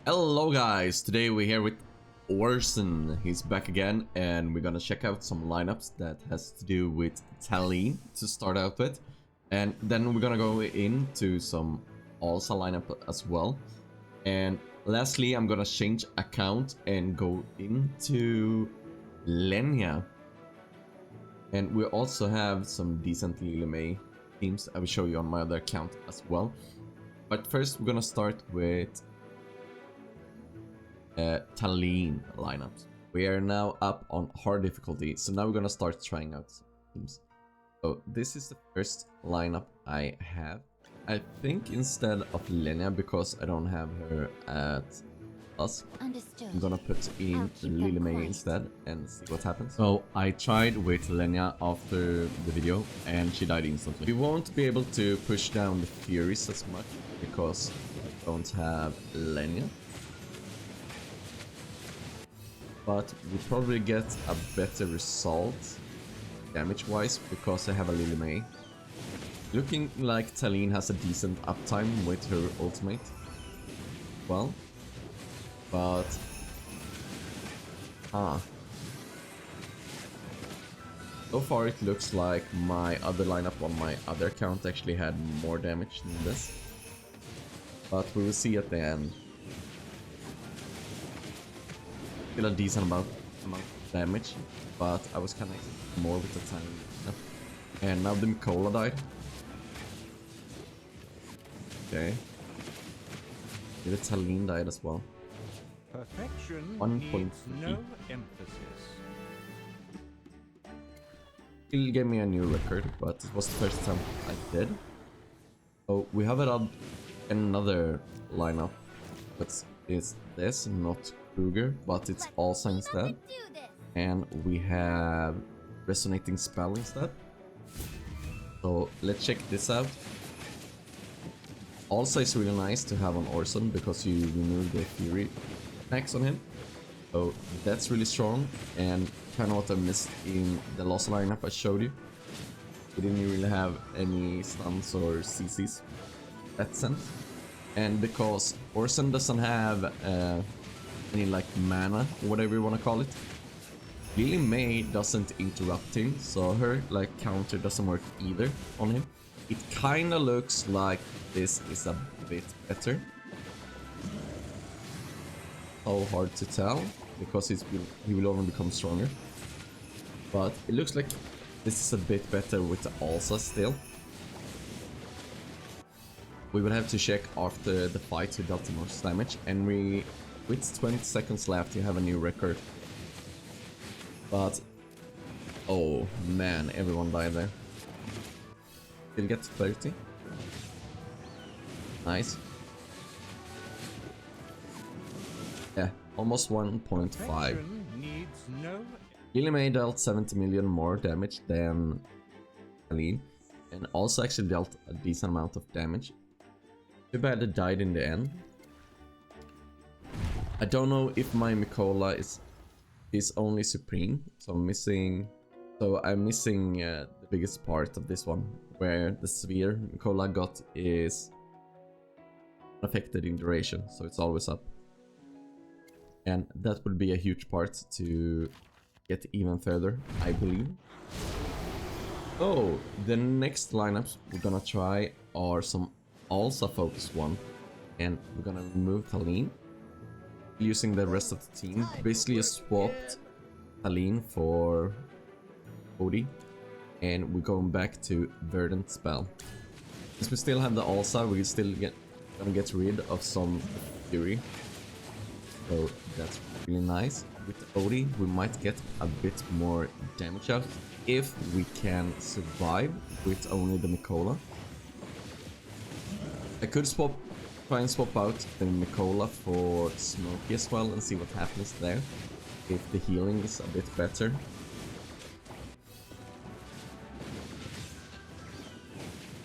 Hello guys, today we're here with Orson. He's back again and we're gonna check out some lineups that has to do with Talene to start out with. And then we're gonna go into some Alsa lineup as well. And lastly, I'm gonna change account and go into Lenya. And we also have some decent Lily teams I will show you on my other account as well. But first we're gonna start with Talene lineups. We are now up on hard difficulty, so now we're gonna start trying out teams. So this is the first lineup I have. I think instead of Lenya, because I don't have her at us, Understood. I'm gonna put in Lily instead and see what happens. So I tried with Lenya after the video and she died instantly. We won't be able to push down the Furies as much because I don't have Lenya. But we probably get a better result damage-wise because I have a Lily. Looking like Talene has a decent uptime with her ultimate. Well, but so far it looks like my other lineup on my other account actually had more damage than this. But we will see at the end. Still a decent amount of damage, but I was kind of more with the time. And now the Mikola died. Okay. The Talene died as well. Perfection 1.3. needs no emphasis. He gave me a new record, but it was the first time I did. So we have another lineup, but it's this, not Kruger, but it's Alsa instead. And we have Resonating Spell instead. So let's check this out. Alsa is really nice to have on Orson because you remove the Fury attacks on him. So that's really strong and kind of what I missed in the last lineup I showed you. We didn't really have any stuns or CCs in that sense. And because Orson doesn't have any like mana or whatever you want to call it, Lily doesn't interrupt him, so her like counter doesn't work either on him. It kind of looks like this is a bit better. So hard to tell because he will only become stronger. But it looks like this is a bit better with the Alsa still. We will have to check after the fight who dealt the most damage, and with 20 seconds left you have a new record. But oh man, everyone died there. Still get 30. Nice. Yeah, almost 1.5. No... Lily dealt 70 million more damage than Talene, and also actually dealt a decent amount of damage. Too bad it died in the end. I don't know if my Mikola is only supreme, so I'm missing the biggest part of this one, where the sphere Mikola got is affected in duration, so it's always up. And that would be a huge part to get even further, I believe. Oh, the next lineups we're gonna try are some Alsa focused one, and we're gonna remove Talene using the rest of the team. Basically, I swapped Talene for Odie, and we're going back to Verdant Spell. Since we still have the Alsa, we're still gonna get rid of some Fury, so that's really nice. With Odie, we might get a bit more damage out if we can survive with only the Mikola. I could try and swap out the Mikola for Smokey as well and see what happens there, if the healing is a bit better.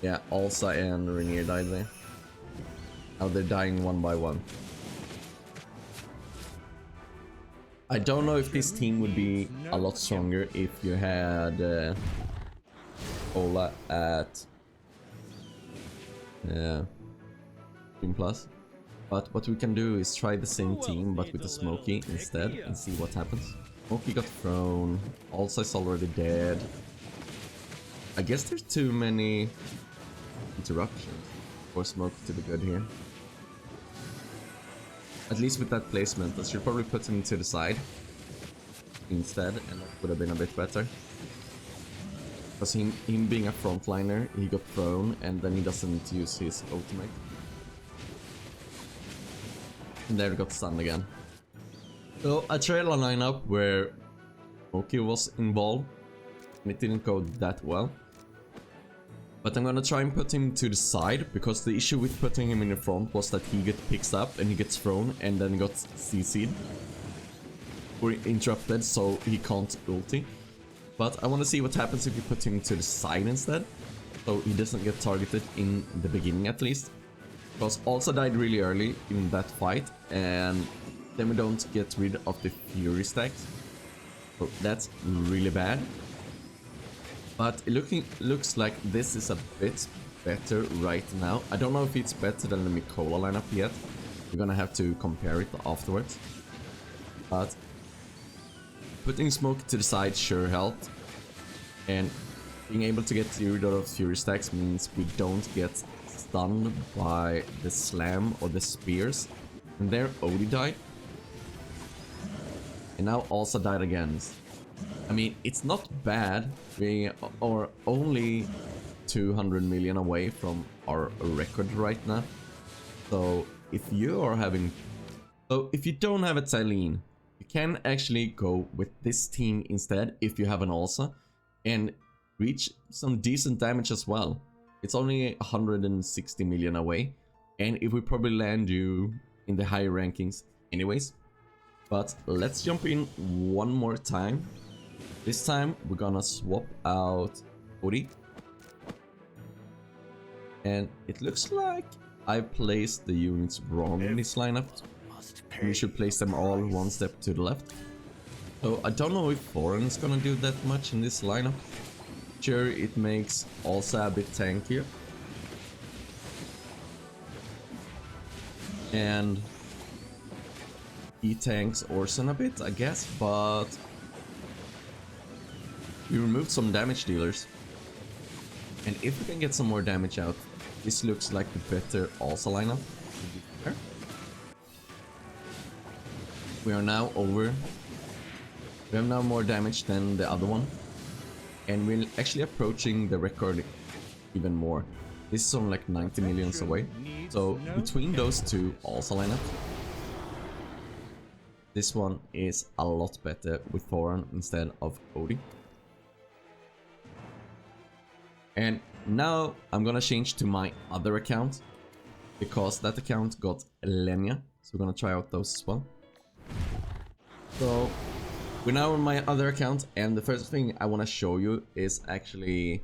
Yeah, Alsa and Rainier died there. Now they're dying one by one. I don't know if this team would be a lot stronger if you had Ola at Plus. But what we can do is try the same team but with the Smokey instead and see what happens. Smokey got thrown, Alsa is already dead. I guess there's too many interruptions for Smokey to be good here. At least with that placement, I should probably put him to the side instead, and that would have been a bit better. Because him being a frontliner, he got thrown and then he doesn't use his ultimate. And there he got stunned again. So I tried a lineup where Smokey was involved and it didn't go that well. But I'm gonna try and put him to the side, because the issue with putting him in the front was that he gets picked up and he gets thrown and then got CC'd. Or interrupted, so he can't ulti. But I want to see what happens if you put him to the side instead, so he doesn't get targeted in the beginning at least. Because Alsa died really early in that fight, and then we don't get rid of the Fury stacks. So that's really bad. But it looks like this is a bit better right now. I don't know if it's better than the Mikola lineup yet. We're gonna have to compare it afterwards. But putting Smoke to the side sure helped. And being able to get rid of Fury stacks means we don't get stunned by the slam or the spears. And there Odie died. And now Alsa died again. I mean, it's not bad. We are only 200 million away from our record right now. So if you don't have a Talene, you can actually go with this team instead if you have an Alsa and reach some decent damage as well. It's only 160 million away, and it will probably land you in the higher rankings anyways. But let's jump in one more time. This time we're gonna swap out Odie. And it looks like I placed the units wrong in this lineup. We should place them all one step to the left. So I don't know if Orson is gonna do that much in this lineup. Sure, it makes Alsa a bit tankier. And he tanks Orson a bit, I guess, but we removed some damage dealers. And if we can get some more damage out, this looks like the better Alsa lineup. We are now over. We have now more damage than the other one. And we're actually approaching the record even more. This is only like 90 millions away. So between those two Alsa lineups, this one is a lot better with Orson instead of Odie. And now I'm gonna change to my other account, because that account got Lenya. So we're gonna try out those as well. So we're now on my other account, and the first thing I want to show you is actually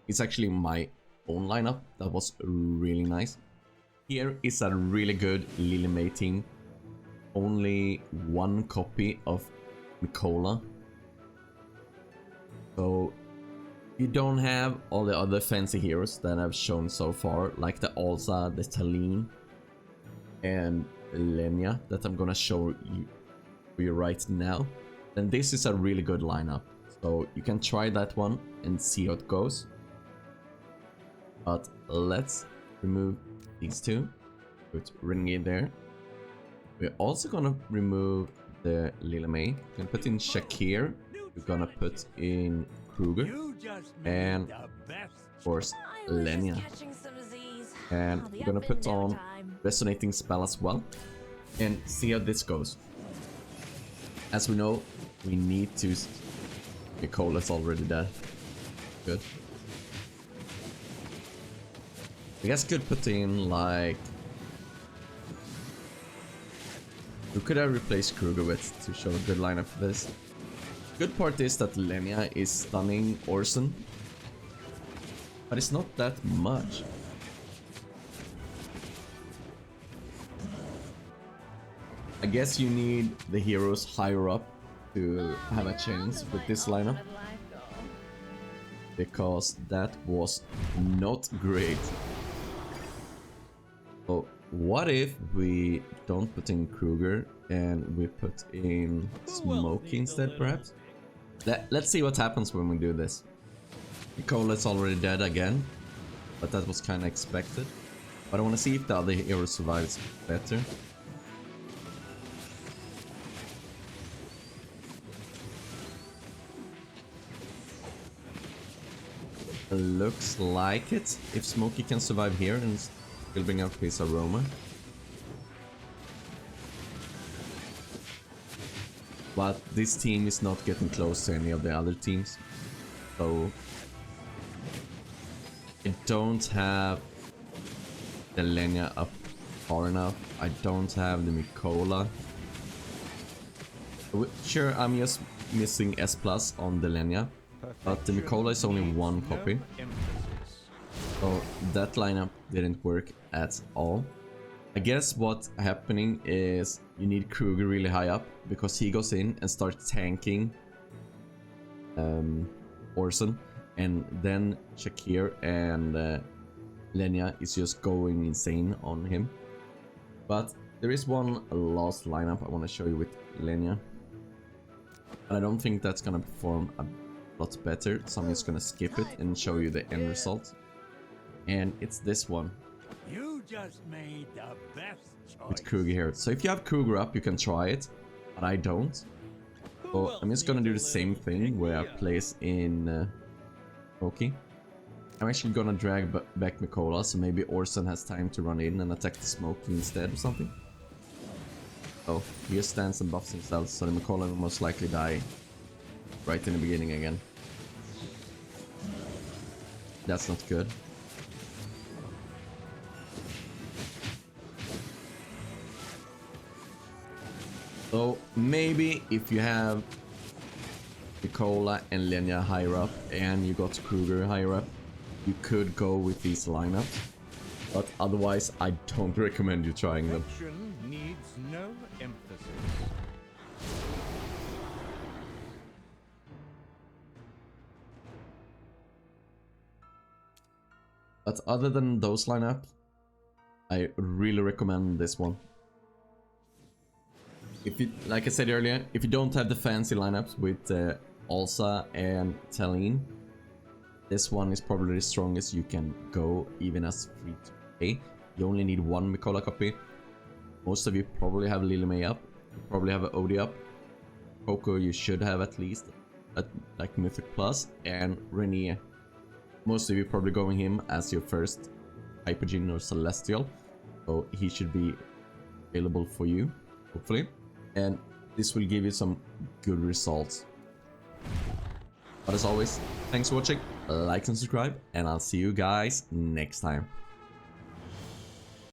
my own lineup. That was really nice. Here is a really good Lily May team. Only one copy of Mikola. So you don't have all the other fancy heroes that I've shown so far, like the Alsa, the Talene, and Lenya that I'm gonna show you right now. Then this is a really good lineup. So you can try that one and see how it goes. But let's remove these two. Put Renegade there. We're also gonna remove the Lily May. We can put in Shakir. We're gonna put in Kruger. And of course Lenya. And we're gonna put on Resonating Spell as well. And see how this goes. As we know, we need to... Mikola's already dead. Good. I guess could put in like... Who could I replace Kruger with to show a good lineup for this? Good part is that Lenya is stunning Orson. But it's not that much. I guess you need the heroes higher up to have a chance with this lineup. Because that was not great. So what if we don't put in Kruger and we put in Smokey instead, perhaps? Let's see what happens when we do this. Nicola's already dead again, but that was kind of expected. But I want to see if the other hero survives better. Looks like it. If Smokey can survive here and still bring up his aroma. But this team is not getting close to any of the other teams. So I don't have the Lenya up far enough. I don't have the Mikola. Sure, I'm just missing S+ on the Lenya. But the Mikola is only one copy. So that lineup didn't work at all. I guess what's happening is you need Kruger really high up because he goes in and starts tanking Orson, and then Shakir and Lenya is just going insane on him. But there is one last lineup I want to show you with Lenya, and I don't think that's gonna perform a lot better, so I'm just gonna skip it and show you the end result. And it's this one. You just made the best choice. With Kruger here. So if you have Kruger up, you can try it, but I don't. So I'm just gonna do the same thing where I place in Smokey. I'm actually gonna drag back Mikola, so maybe Orson has time to run in and attack the Smokey instead or something. Oh, he just stands and buffs himself, so the Mikola will most likely die right in the beginning again. That's not good. So maybe if you have Mikola and Lenya higher up and you got Kruger higher up, you could go with these lineups. But otherwise, I don't recommend you trying them. Perfection needs no emphasis. But other than those lineups, I really recommend this one. If you, like I said earlier, if you don't have the fancy lineups with Alsa and Talene, this one is probably the strongest you can go, even as free to play. You only need one Mikola copy. Most of you probably have Lily May up. You probably have an OD up. Coco you should have at least, at like Mythic Plus, and Renier. Most of you probably going him as your first Hypergene or Celestial, so he should be available for you, hopefully. And this will give you some good results. But as always, thanks for watching, like and subscribe, and I'll see you guys next time.